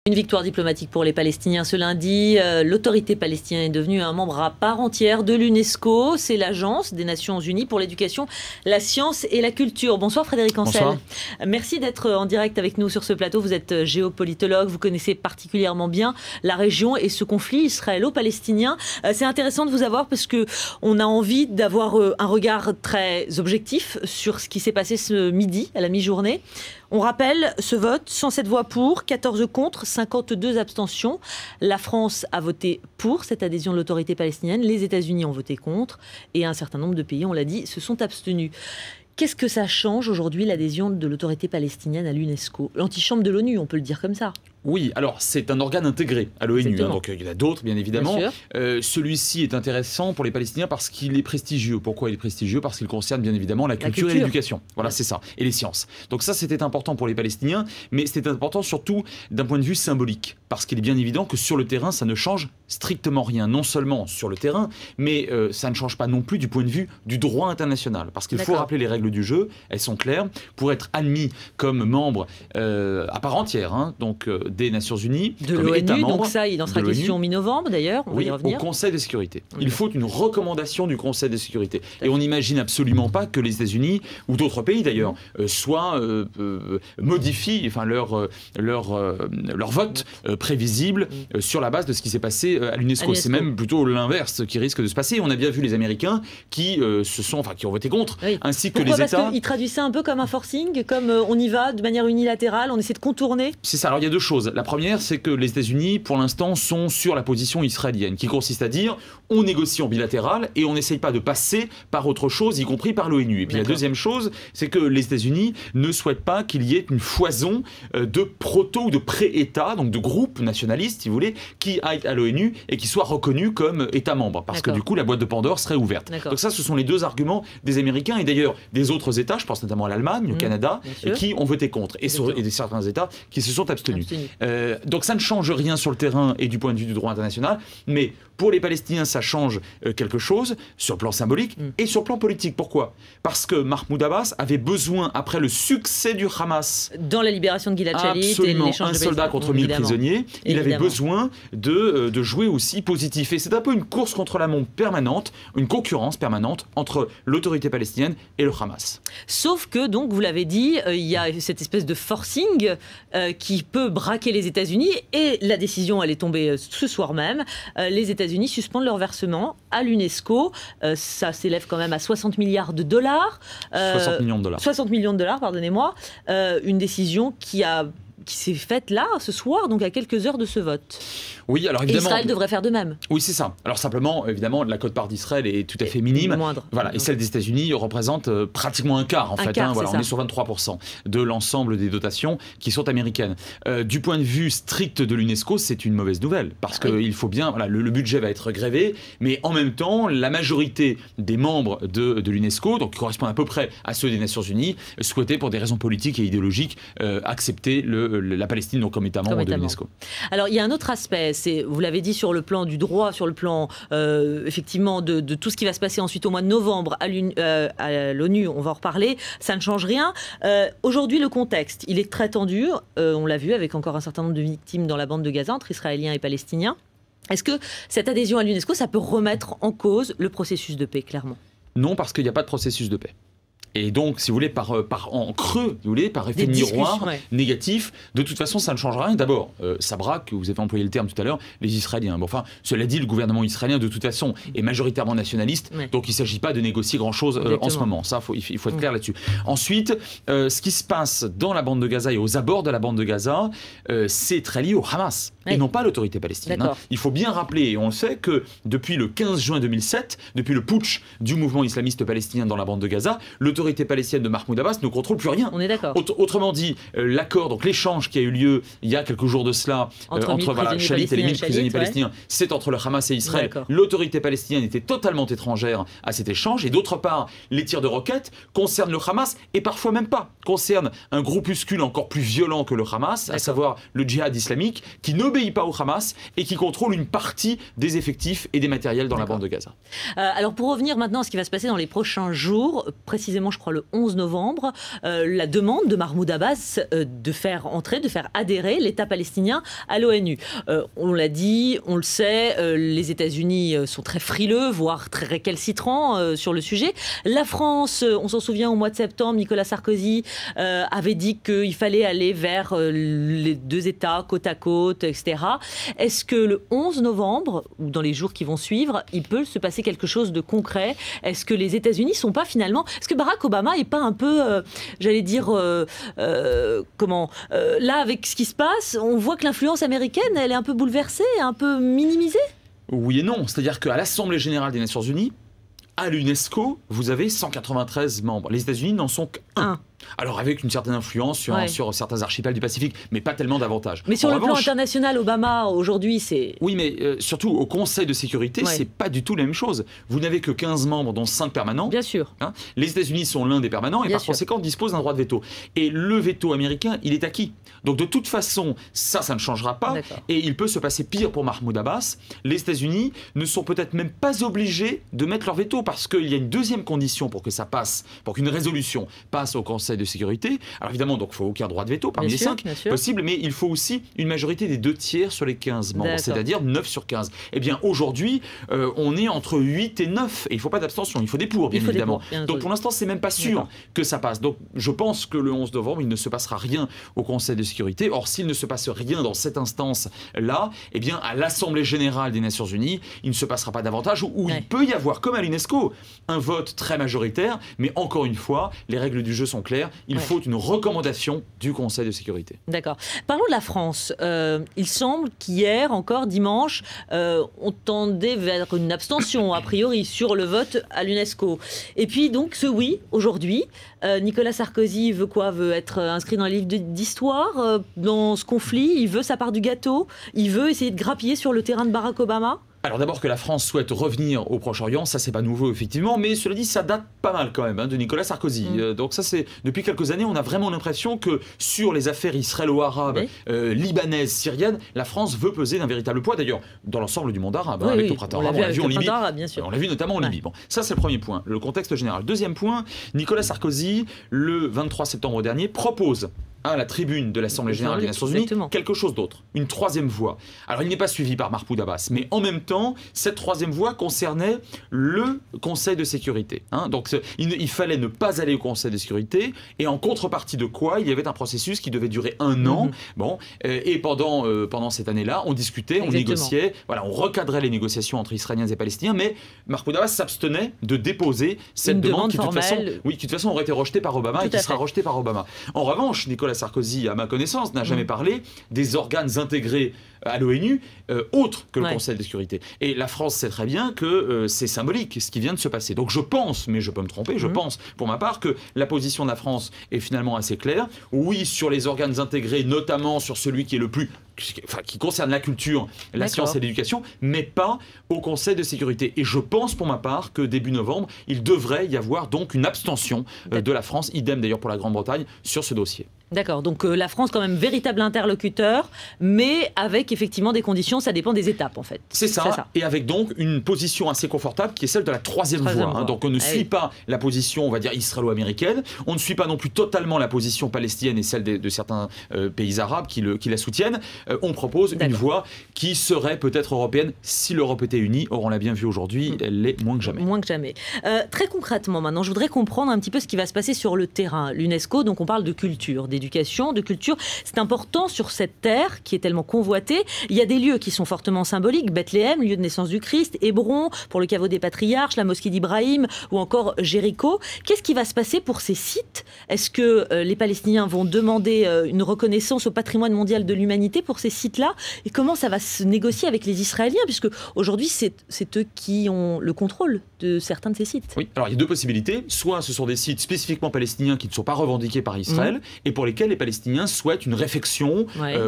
Une victoire diplomatique pour les Palestiniens ce lundi. L'autorité palestinienne est devenue un membre à part entière de l'UNESCO. C'est l'Agence des Nations Unies pour l'éducation, la science et la culture. Bonsoir Frédéric Ancel. Bonsoir. Merci d'être en direct avec nous sur ce plateau. Vous êtes géopolitologue, vous connaissez particulièrement bien la région et ce conflit israélo-palestinien. C'est intéressant de vous avoir parce qu'on a envie d'avoir un regard très objectif sur ce qui s'est passé ce midi, à la mi-journée. On rappelle ce vote, 107 voix pour, 14 contre, 52 abstentions. La France a voté pour cette adhésion de l'autorité palestinienne, les États-Unis ont voté contre et un certain nombre de pays, on l'a dit, se sont abstenus. Qu'est-ce que ça change aujourd'hui, l'adhésion de l'autorité palestinienne à l'UNESCO? L'antichambre de l'ONU, on peut le dire comme ça. Oui, alors c'est un organe intégré à l'ONU, donc il y en a d'autres bien évidemment. Celui-ci est intéressant pour les Palestiniens parce qu'il est prestigieux. Pourquoi il est prestigieux? Parce qu'il concerne bien évidemment la culture et l'éducation. Voilà, c'est ça. Et les sciences. Donc ça, c'était important pour les Palestiniens, mais c'était important surtout d'un point de vue symbolique. Parce qu'il est bien évident que sur le terrain, ça ne change strictement rien. Non seulement sur le terrain, mais ça ne change pas non plus du point de vue du droit international. Parce qu'il faut rappeler les règles du jeu, elles sont claires. Pour être admis comme membre à part entière, donc des Nations Unies, de l'ONU, donc ça, il en sera question mi-novembre d'ailleurs, on va y revenir. Au Conseil de sécurité. Il faut une recommandation du Conseil de sécurité. Et on n'imagine absolument pas que les États-Unis, ou d'autres pays d'ailleurs, modifient leur vote prévisible sur la base de ce qui s'est passé à l'UNESCO. C'est même plutôt l'inverse qui risque de se passer. On a bien vu les Américains qui ont voté contre, ainsi que les États. Parce qu'ils traduisent ça un peu comme un forcing, comme on y va de manière unilatérale, on essaie de contourner. C'est ça. Alors il y a deux choses. La première, c'est que les États-Unis, pour l'instant, sont sur la position israélienne, qui consiste à dire on négocie en bilatéral et on n'essaye pas de passer par autre chose, y compris par l'ONU. Et puis la deuxième chose, c'est que les États-Unis ne souhaitent pas qu'il y ait une foison de proto ou de pré-États, donc de groupes nationalistes, si vous voulez, qui aillent à l'ONU et qui soient reconnus comme États membres. Parce que du coup, la boîte de Pandore serait ouverte. Donc ça, ce sont les deux arguments des Américains et d'ailleurs des autres États, je pense notamment à l'Allemagne, au Canada, qui ont voté contre. Et certains États qui se sont abstenus. Donc ça ne change rien sur le terrain et du point de vue du droit international, mais pour les Palestiniens, ça change quelque chose sur le plan symbolique et sur le plan politique. Pourquoi? Parce que Mahmoud Abbas avait besoin, après le succès du Hamas, dans la libération de Gilad Shalit, absolument, un soldat contre 1000 prisonniers, il avait besoin de jouer aussi positif. Et c'est un peu une course contre la montre permanente, une concurrence permanente entre l'autorité palestinienne et le Hamas. Sauf que, donc, vous l'avez dit, il y a cette espèce de forcing qui peut braquer les États-Unis et la décision, elle est tombée ce soir même. Les États-Unis suspendent leur versement à l'UNESCO. Ça s'élève quand même à 60 milliards de dollars. 60 millions de dollars. 60 millions de dollars, pardonnez-moi. Une décision qui s'est faite là, ce soir, donc à quelques heures de ce vote. Oui, alors évidemment. Et Israël devrait faire de même. Oui, c'est ça. Alors simplement, évidemment, la quote-part d'Israël est tout à fait minime. Moindre. Voilà. Et celle des États-Unis représente pratiquement un quart, en fait. Voilà, on est sur 23% de l'ensemble des dotations qui sont américaines. Du point de vue strict de l'UNESCO, c'est une mauvaise nouvelle. Parce qu'il faut bien. Voilà, le budget va être grévé, mais en même temps, la majorité des membres de l'UNESCO, donc qui correspondent à peu près à ceux des Nations Unies, souhaitaient, pour des raisons politiques et idéologiques, accepter la Palestine donc, comme État membre de l'UNESCO. Alors, il y a un autre aspect. Vous l'avez dit, sur le plan du droit, sur le plan effectivement de tout ce qui va se passer ensuite au mois de novembre à l'ONU, on va en reparler, ça ne change rien. Aujourd'hui, le contexte, il est très tendu, on l'a vu avec encore un certain nombre de victimes dans la bande de Gaza, entre Israéliens et Palestiniens. Est-ce que cette adhésion à l'UNESCO, ça peut remettre en cause le processus de paix, clairement? Non, parce qu'il n'y a pas de processus de paix. Et donc, si vous voulez, en creux, si vous voulez, par effet miroir négatif, de toute façon, ça ne change rien. D'abord, ça braque, vous avez employé le terme tout à l'heure, les Israéliens. Bon, enfin, cela dit, le gouvernement israélien, de toute façon, est majoritairement nationaliste, donc il ne s'agit pas de négocier grand-chose en ce moment. Ça, il faut être clair là-dessus. Ensuite, ce qui se passe dans la bande de Gaza et aux abords de la bande de Gaza, c'est très lié au Hamas, et non pas à l'autorité palestinienne. Il faut bien rappeler, et on le sait, que depuis le 15 juin 2007, depuis le putsch du mouvement islamiste palestinien dans la bande de Gaza, l'autorité palestinienne de Mahmoud Abbas ne contrôle plus rien. On est d'accord. Autrement dit, l'accord, donc l'échange qui a eu lieu il y a quelques jours de cela entre Shalit et les 1000 prisonniers palestiniens, c'est entre le Hamas et Israël. L'autorité palestinienne était totalement étrangère à cet échange. Et d'autre part, les tirs de roquettes concernent le Hamas et parfois même pas. Concernent un groupuscule encore plus violent que le Hamas, à savoir le djihad islamique, qui n'obéit pas au Hamas et qui contrôle une partie des effectifs et des matériels dans la bande de Gaza. Alors pour revenir maintenant à ce qui va se passer dans les prochains jours, précisément notamment, je crois, le 11 novembre, la demande de Mahmoud Abbas de faire adhérer l'État palestinien à l'ONU. On l'a dit, on le sait, les États-Unis sont très frileux, voire très récalcitrants sur le sujet. La France, on s'en souvient, au mois de septembre, Nicolas Sarkozy avait dit qu'il fallait aller vers les deux États côte à côte, etc. Est-ce que le 11 novembre, ou dans les jours qui vont suivre, il peut se passer quelque chose de concret? Est-ce que les États-Unis sont pas finalement... Est-ce que Barack Obama est pas un peu, j'allais dire, là, avec ce qui se passe, on voit que l'influence américaine, elle est un peu bouleversée, un peu minimisée? Oui et non. C'est-à-dire qu'à l'Assemblée générale des Nations Unies, à l'UNESCO, vous avez 193 membres. Les États-Unis n'en sont qu'un. Alors avec une certaine influence sur certains archipels du Pacifique, mais pas tellement davantage. Mais sur le plan international, Obama, aujourd'hui, c'est... Oui, mais surtout au Conseil de sécurité, c'est pas du tout la même chose. Vous n'avez que 15 membres, dont 5 permanents. Bien sûr. Hein. Les États-Unis sont l'un des permanents et par conséquent disposent d'un droit de veto. Et le veto américain, il est acquis. Donc de toute façon, ça ne changera pas. Et il peut se passer pire pour Mahmoud Abbas. Les États-Unis ne sont peut-être même pas obligés de mettre leur veto parce qu'il y a une deuxième condition pour que ça passe, pour qu'une résolution passe au Conseil de sécurité. Alors évidemment, donc, il ne faut aucun droit de veto parmi les 5 possibles, mais il faut aussi une majorité des 2 tiers sur les 15 membres, c'est-à-dire 9 sur 15. Eh bien aujourd'hui, on est entre 8 et 9, et il ne faut pas d'abstention, il faut des pour, bien évidemment. Donc pour l'instant, c'est même pas sûr que ça passe. Donc je pense que le 11 novembre, il ne se passera rien au Conseil de sécurité. Or, s'il ne se passe rien dans cette instance-là, eh bien à l'Assemblée générale des Nations Unies, il ne se passera pas davantage, où il peut y avoir, comme à l'UNESCO, un vote très majoritaire, mais encore une fois, les règles du jeu sont claires. Il faut une recommandation du Conseil de sécurité. D'accord. Parlons de la France. Il semble qu'hier, encore dimanche, on tendait vers une abstention, a priori, sur le vote à l'UNESCO. Et puis donc ce oui, aujourd'hui, Nicolas Sarkozy veut quoi? Veut être inscrit dans les livres d'histoire dans ce conflit? Il veut sa part du gâteau? Il veut essayer de grappiller sur le terrain de Barack Obama? Alors d'abord que la France souhaite revenir au Proche-Orient, ça c'est pas nouveau effectivement, mais cela dit ça date pas mal quand même de Nicolas Sarkozy. Donc ça c'est depuis quelques années, on a vraiment l'impression que sur les affaires israélo-arabes, libanaises, syriennes, la France veut peser d'un véritable poids. D'ailleurs dans l'ensemble du monde arabe, avec le printemps arabe, on l'a vu en Libye, on l'a vu notamment en Libye. Bon, ça c'est le premier point, le contexte général. Deuxième point, Nicolas Sarkozy, le 23 septembre dernier, propose à la tribune de l'Assemblée générale des Nations Unies quelque chose d'autre, une troisième voie. Alors il n'est pas suivi par Mahmoud Abbas, mais en même temps, cette troisième voie concernait le Conseil de sécurité. Donc il fallait ne pas aller au Conseil de sécurité, et en contrepartie de quoi, il y avait un processus qui devait durer 1 an. Bon, et pendant cette année-là, on discutait, on négociait, voilà, on recadrait les négociations entre Israéliens et Palestiniens, mais Mahmoud Abbas s'abstenait de déposer cette demande qui de toute façon aurait été rejetée par Obama et qui sera rejetée par Obama. En revanche, Nicolas Sarkozy, à ma connaissance, n'a jamais parlé des organes intégrés à l'ONU autres que le Conseil de sécurité. Et la France sait très bien que c'est symbolique ce qui vient de se passer. Donc je pense, mais je peux me tromper, je pense pour ma part que la position de la France est finalement assez claire. Oui, sur les organes intégrés, notamment sur celui qui est le plus... qui concerne la culture, la science et l'éducation, mais pas au Conseil de sécurité. Et je pense pour ma part que début novembre, il devrait y avoir donc une abstention de la France, idem d'ailleurs pour la Grande-Bretagne, sur ce dossier. D'accord, donc la France quand même véritable interlocuteur, mais avec effectivement des conditions, ça dépend des étapes en fait. C'est ça, et avec donc une position assez confortable qui est celle de la troisième voie. Donc on ne suit pas la position, on va dire, israélo-américaine, on ne suit pas non plus totalement la position palestinienne et celle de certains pays arabes qui la soutiennent. On propose une voie qui serait peut-être européenne si l'Europe était unie. Or on l'a bien vu aujourd'hui, elle l'est moins que jamais. Moins que jamais. Très concrètement maintenant, je voudrais comprendre un petit peu ce qui va se passer sur le terrain. L'UNESCO, donc on parle de culture, d'éducation, de culture. C'est important sur cette terre qui est tellement convoitée. Il y a des lieux qui sont fortement symboliques. Bethléem, lieu de naissance du Christ, Hébron, pour le caveau des patriarches, la mosquée d'Ibrahim ou encore Jéricho. Qu'est-ce qui va se passer pour ces sites? Est-ce que les Palestiniens vont demander une reconnaissance au patrimoine mondial de l'humanité pour ces sites-là? Et comment ça va se négocier avec les Israéliens? Puisque aujourd'hui, c'est eux qui ont le contrôle de certains de ces sites. Oui, alors il y a deux possibilités. Soit ce sont des sites spécifiquement palestiniens qui ne sont pas revendiqués par Israël, et pour lesquels les Palestiniens souhaitent une réfection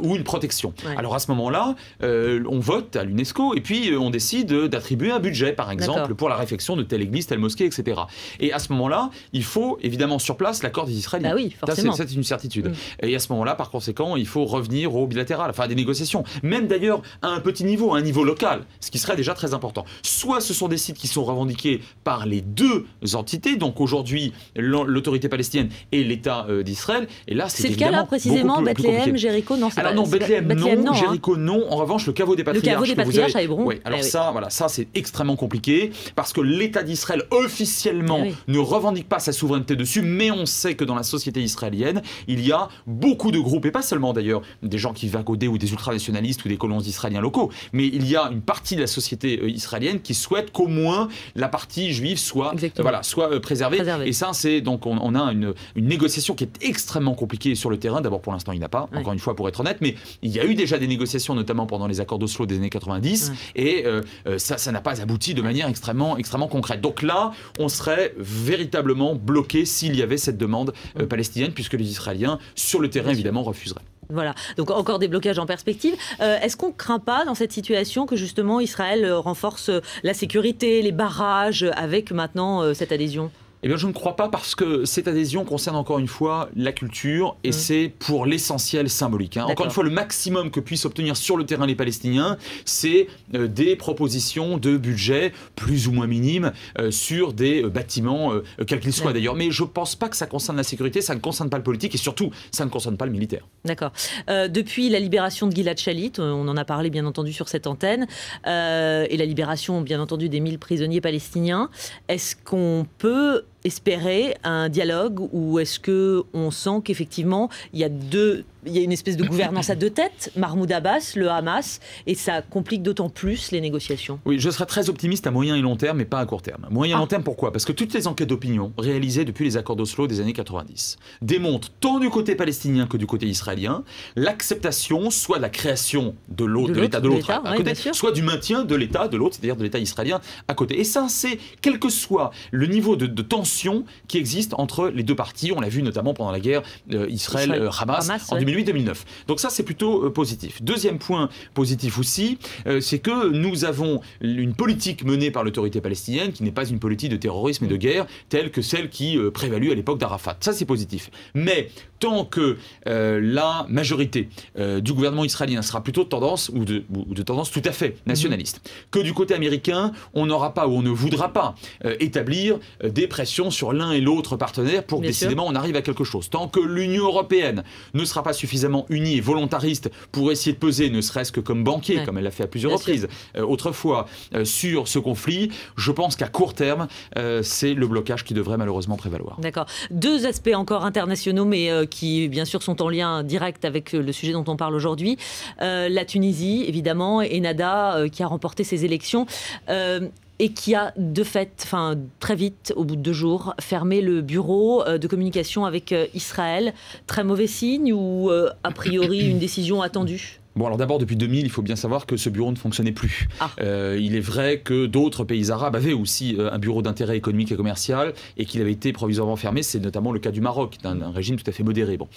ou une protection. Alors à ce moment-là, on vote à l'UNESCO et puis on décide d'attribuer un budget, par exemple, pour la réfection de telle église, telle mosquée, etc. Et à ce moment-là, il faut évidemment sur place l'accord des Israéliens. Bah oui, forcément. Ça, c'est une certitude. Et à ce moment-là, par conséquent, il faut revenir au bilatéral, enfin à des négociations. Même d'ailleurs à un petit niveau, à un niveau local, ce qui serait déjà très important. Soit ce sont des sites qui sont revendiqués par les deux entités, donc aujourd'hui l'autorité palestinienne et l'État d'Israël. Et là, c'est le cas là précisément, Bethléem, Jéricho, non, c'est alors non, Bethléem non, Jéricho non. En revanche, le caveau des patriarches, à Hébron. Oui, alors ça c'est extrêmement compliqué parce que l'État d'Israël officiellement ne revendique pas sa souveraineté dessus, mais on sait que dans la société israélienne, il y a beaucoup de groupes, et pas seulement d'ailleurs des gens qui vagaudaient ou des ultranationalistes ou des colons israéliens locaux, mais il y a une partie de la société israélienne qui souhaite qu'au moins la partie juive soit préservée. Et ça, c'est donc on a une négociation qui est extrêmement compliquée sur le terrain. D'abord, pour l'instant, il n'y en a pas, encore une fois, pour être honnête, mais il y a eu déjà des négociations, notamment pendant les accords d'Oslo des années 90, et ça n'a pas abouti de manière extrêmement concrète. Donc là, on serait véritablement bloqué s'il y avait cette demande palestinienne, puisque les Israéliens, sur le terrain, évidemment, refuseraient. Voilà, donc encore des blocages en perspective. Est-ce qu'on ne craint pas dans cette situation que justement Israël renforce la sécurité, les barrages avec maintenant cette adhésion ? Eh bien, je ne crois pas parce que cette adhésion concerne encore une fois la culture et c'est pour l'essentiel symbolique. Encore une fois, le maximum que puissent obtenir sur le terrain les Palestiniens, c'est des propositions de budget plus ou moins minimes sur des bâtiments, quels qu'ils soient d'ailleurs. Mais je ne pense pas que ça concerne la sécurité, ça ne concerne pas le politique et surtout, ça ne concerne pas le militaire. D'accord. Depuis la libération de Gilad Shalit, on en a parlé bien entendu sur cette antenne, et la libération bien entendu des 1000 prisonniers palestiniens, est-ce qu'on peut espérer un dialogue ou est-ce qu'on sent qu'effectivement il y a une espèce de gouvernance à deux têtes, Mahmoud Abbas, le Hamas, et ça complique d'autant plus les négociations? Oui, je serais très optimiste à moyen et long terme, mais pas à court terme. Moyen et long terme, pourquoi? Parce que toutes les enquêtes d'opinion réalisées depuis les accords d'Oslo des années 90 démontrent, tant du côté palestinien que du côté israélien, l'acceptation soit de la création de l'État de l'autre à côté, soit du maintien de l'État de l'autre, c'est-à-dire de l'État israélien à côté. Et ça, c'est quel que soit le niveau de tension qui existe entre les deux parties. On l'a vu notamment pendant la guerre Israël-Hamas en 2008-2009. Donc ça, c'est plutôt positif. Deuxième point positif aussi, c'est que nous avons une politique menée par l'autorité palestinienne qui n'est pas une politique de terrorisme et de guerre telle que celle qui prévalut à l'époque d'Arafat. Ça, c'est positif. Mais tant que la majorité du gouvernement israélien sera plutôt de tendance, ou de tendance tout à fait nationaliste, que du côté américain, on n'aura pas ou on ne voudra pas établir des pressions sur l'un et l'autre partenaire pour que décidément on arrive à quelque chose. Tant que l'Union européenne ne sera pas suffisamment unie et volontariste pour essayer de peser, ne serait-ce que comme banquier, comme elle l'a fait à plusieurs reprises autrefois, sur ce conflit, je pense qu'à court terme, c'est le blocage qui devrait malheureusement prévaloir. D'accord. Deux aspects encore internationaux, mais qui bien sûr sont en lien direct avec le sujet dont on parle aujourd'hui. La Tunisie, évidemment, Ennahda qui a remporté ses élections. Et qui a de fait, très vite, au bout de 2 jours, fermé le bureau de communication avec Israël. Très mauvais signe ou a priori une décision attendue ? Bon, alors d'abord, depuis 2000, il faut bien savoir que ce bureau ne fonctionnait plus. Il est vrai que d'autres pays arabes avaient aussi un bureau d'intérêt économique et commercial et qu'il avait été provisoirement fermé. C'est notamment le cas du Maroc, d'un régime tout à fait modéré. Bon,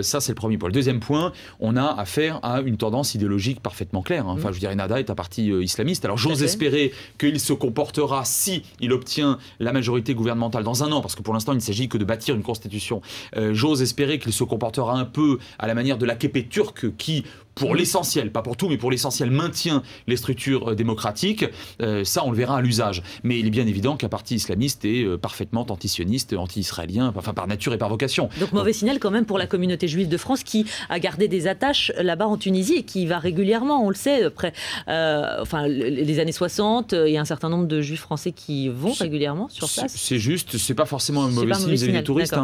ça, c'est le premier point. Le deuxième point, on a affaire à une tendance idéologique parfaitement claire. Enfin, je veux dire, Ennahda est un parti islamiste. Alors, j'ose espérer qu'il se comportera, si il obtient la majorité gouvernementale dans 1 an, parce que pour l'instant, il ne s'agit que de bâtir une constitution. J'ose espérer qu'il se comportera un peu à la manière de l'AKP turque qui, pour l'essentiel, pas pour tout, mais pour l'essentiel, maintient les structures démocratiques. Ça, on le verra à l'usage. Mais il est bien évident qu'un parti islamiste est parfaitement antisioniste, anti-israélien, enfin par nature et par vocation. Donc mauvais signal quand même pour la communauté juive de France qui a gardé des attaches là-bas en Tunisie et qui va régulièrement, on le sait, après les années 60, il y a un certain nombre de juifs français qui vont régulièrement sur place. C'est juste, c'est pas forcément un mauvais signe vis-à-vis des touristes.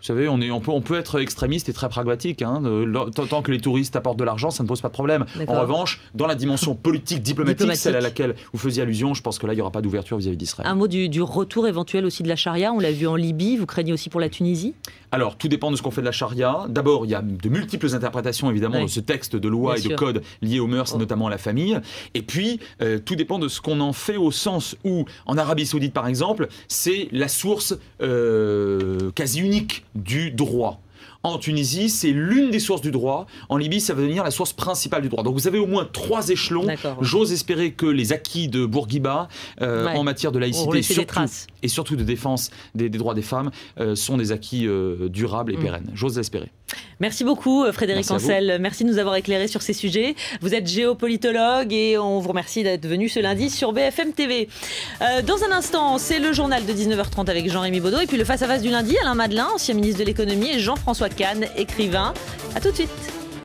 Vous savez, on peut être extrémiste et très pragmatique. Tant que les touristes apportent de l'argent, ça ne pose pas de problème. En revanche, dans la dimension politique, diplomatique, celle à laquelle vous faisiez allusion, je pense que là, il n'y aura pas d'ouverture vis-à-vis d'Israël. Un mot du retour éventuel aussi de la charia. On l'a vu en Libye. Vous craignez aussi pour la Tunisie ? Alors, tout dépend de ce qu'on fait de la charia. D'abord, il y a de multiples interprétations, évidemment, de ce texte de loi et de code liés aux mœurs, et notamment à la famille. Et puis, tout dépend de ce qu'on en fait au sens où, en Arabie Saoudite, par exemple, c'est la source quasi unique du droit. En Tunisie, c'est l'une des sources du droit. En Libye, ça va devenir la source principale du droit. Donc vous avez au moins 3 échelons. J'ose espérer que les acquis de Bourguiba en matière de laïcité et surtout de défense des droits des femmes sont des acquis durables et pérennes. J'ose l'espérer. Merci beaucoup Frédéric Ancel. Merci de nous avoir éclairé sur ces sujets. Vous êtes géopolitologue et on vous remercie d'être venu ce lundi sur BFM TV. Dans un instant, c'est le journal de 19h30 avec Jean-Rémy Baudot et puis le face-à-face du lundi, Alain Madelin, ancien ministre de l'économie, et Jean-François Kahn, écrivain. À tout de suite.